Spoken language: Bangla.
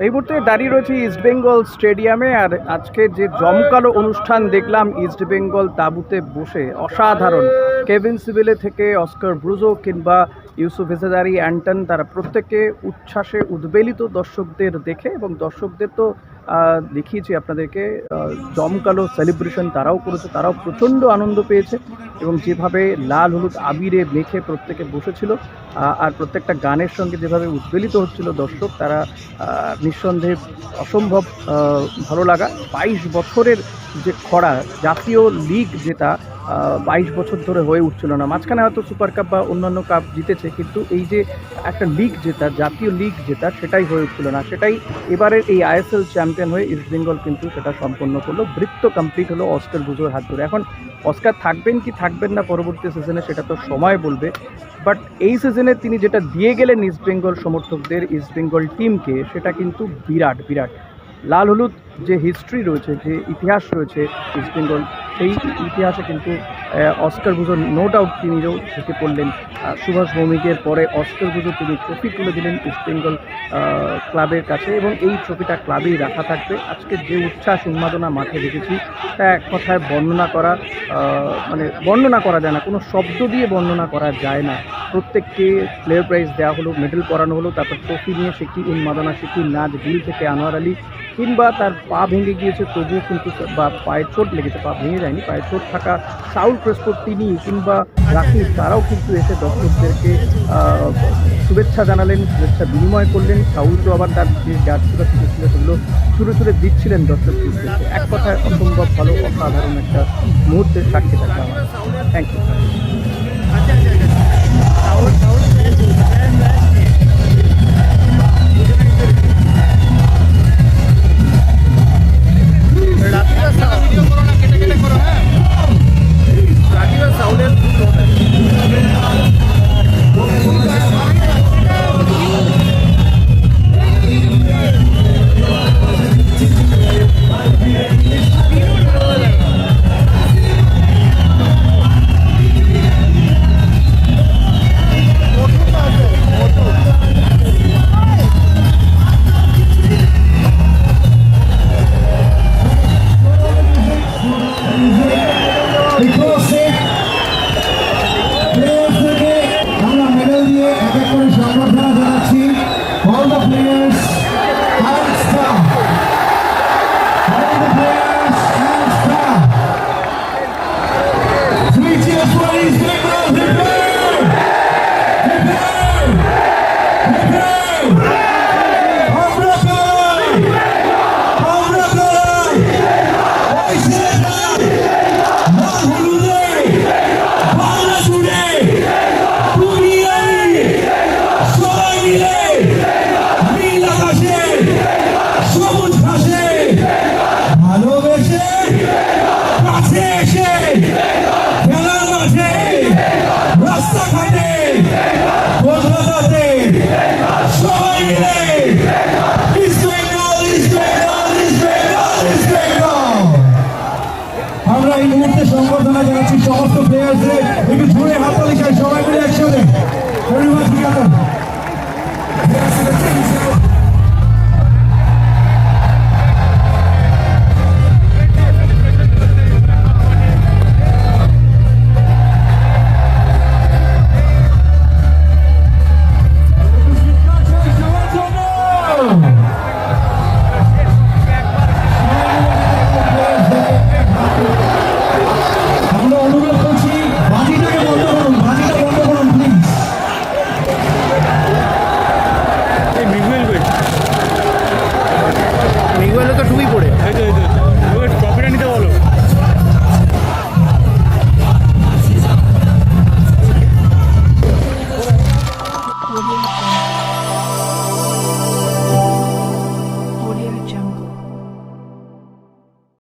এই মুহূর্তে দাঁড়িয়ে রয়েছে ইস্টবেঙ্গল স্টেডিয়ামে। আর আজকে যে জমকালো অনুষ্ঠান দেখলাম ইস্টবেঙ্গল তাঁবুতে বসে, অসাধারণ। কেভিন সিভিলে থেকে অস্কার ব্রুজো কিংবা ইউসুফ এজাদারি, অ্যান্টন, তারা প্রত্যেকে উচ্ছ্বাসে উদ্বেলিত দর্শকদের দেখে, এবং দর্শকদের তো দেখিয়েছি আপনাদেরকে জমকালো সেলিব্রেশন তারাও করেছে, তারাও প্রচণ্ড আনন্দ পেয়েছে। এবং যেভাবে লাল হলুদ আবিরে মেখে প্রত্যেকে বসেছিল আর প্রত্যেকটা গানের সঙ্গে যেভাবে উদ্বেলিত হচ্ছিল দর্শক, তারা নিঃসন্দেহে অসম্ভব ভালো লাগা। 22 বছরের যে খরা, জাতীয় লিগ যেটা 22 বছর ধরে হয়ে উঠছিল না। মাঝখানে হয়তো সুপার কাপ বা অন্যান্য কাপ জিতেছে, কিন্তু এই যে একটা লিগ যেটা, জাতীয় লিগ যেটা, সেটাই হয়ে উঠছিল না। সেটাই এবারের এই আইএসএল চ্যাম্পিয়ন হয়ে ইস্টবেঙ্গল কিন্তু সেটা সম্পন্ন করলো। বৃত্ত কমপ্লিট হলো অস্কার ব্রুজোর হাত ধরে। এখন অস্কার থাকবেন কি থাকবেন না পরবর্তী সিজনে, সেটা তো সময় বলবে। বাট এই সিজনে তিনি যেটা দিয়ে গেলেন ইস্টবেঙ্গল সমর্থকদের, ইস্টবেঙ্গল টিমকে, সেটা কিন্তু বিরাট বিরাট। লাল হলুদ যে হিস্ট্রি রয়েছে, যে ইতিহাস রয়েছে ইস্টবেঙ্গল, সেই ইতিহাসে কিন্তু অস্কার ব্রুজো নো ডাউট তিনিও ঢুকে পড়লেন। সুভাষ ভৌমিকের পরে অস্কার ব্রুজো তিনি ট্রফি তুলে দিলেন ইস্টবেঙ্গল ক্লাবের কাছে, এবং এই ট্রফিটা ক্লাবেই রাখা থাকবে। আজকে যে উচ্ছ্বাস উন্মাদনা মাঠে দেখেছি, তা এক কথায় বর্ণনা করা বর্ণনা করা যায় না, কোনো শব্দ দিয়ে বর্ণনা করা যায় না। প্রত্যেককে প্লেয়ার প্রাইজ দেওয়া হলো, মেডেল পরানো হলো, তারপর ট্রফি নিয়ে সে কি উন্মাদনা, সে কি নাচ। দিল থেকে আনোয়ার আলী, কিংবা তার পা ভেঙে গিয়েছে তবুও কিন্তু, বা পায়ে চোট লেগেছে, পা ভেঙে যায়নি, পায়ে চোট থাকা সাউল ক্রেসপো তিনি, কিংবা রাকিব, তারাও কিন্তু এসে দর্শকদেরকে শুভেচ্ছা জানালেন, শুভেচ্ছা বিনিময় করলেন। সাউল তো আবার তার যে জার্সিগুলো ছিল সেগুলো ছুঁড়ে ছুঁড়ে দিচ্ছিলেন দর্শকদের। এক কথায় অসম্ভব ভালো, অসাধারণ একটা মুহূর্তের সাক্ষী থাকলাম। Thank you. All the players and staff. All the players and staff. 3 cheers for Istanbul. Prepare! Prepare! Prepare! Hamrakay! Hamrakay! Istanbul! Mahulude! Bangladesh! Duniyaয় সবাই মিলে নীল আকাশে, সবুজ ঘাসে, ভালোবেসে কাছে এসে, খেলার মাঠে, রাস্তাঘাটে, কলকাতাতে সবাই মিলে ইস্টবেঙ্গল, ইস্টবেঙ্গল, ইস্টবেঙ্গল, ইস্টবেঙ্গল। আমরা এই মুহূর্তে সংবর্ধনা জানাচ্ছি সমস্ত প্লেয়ারদের। একটু জোরে হাততালি চাই সবাই মিলে একসাথে। Everyone together. Yes,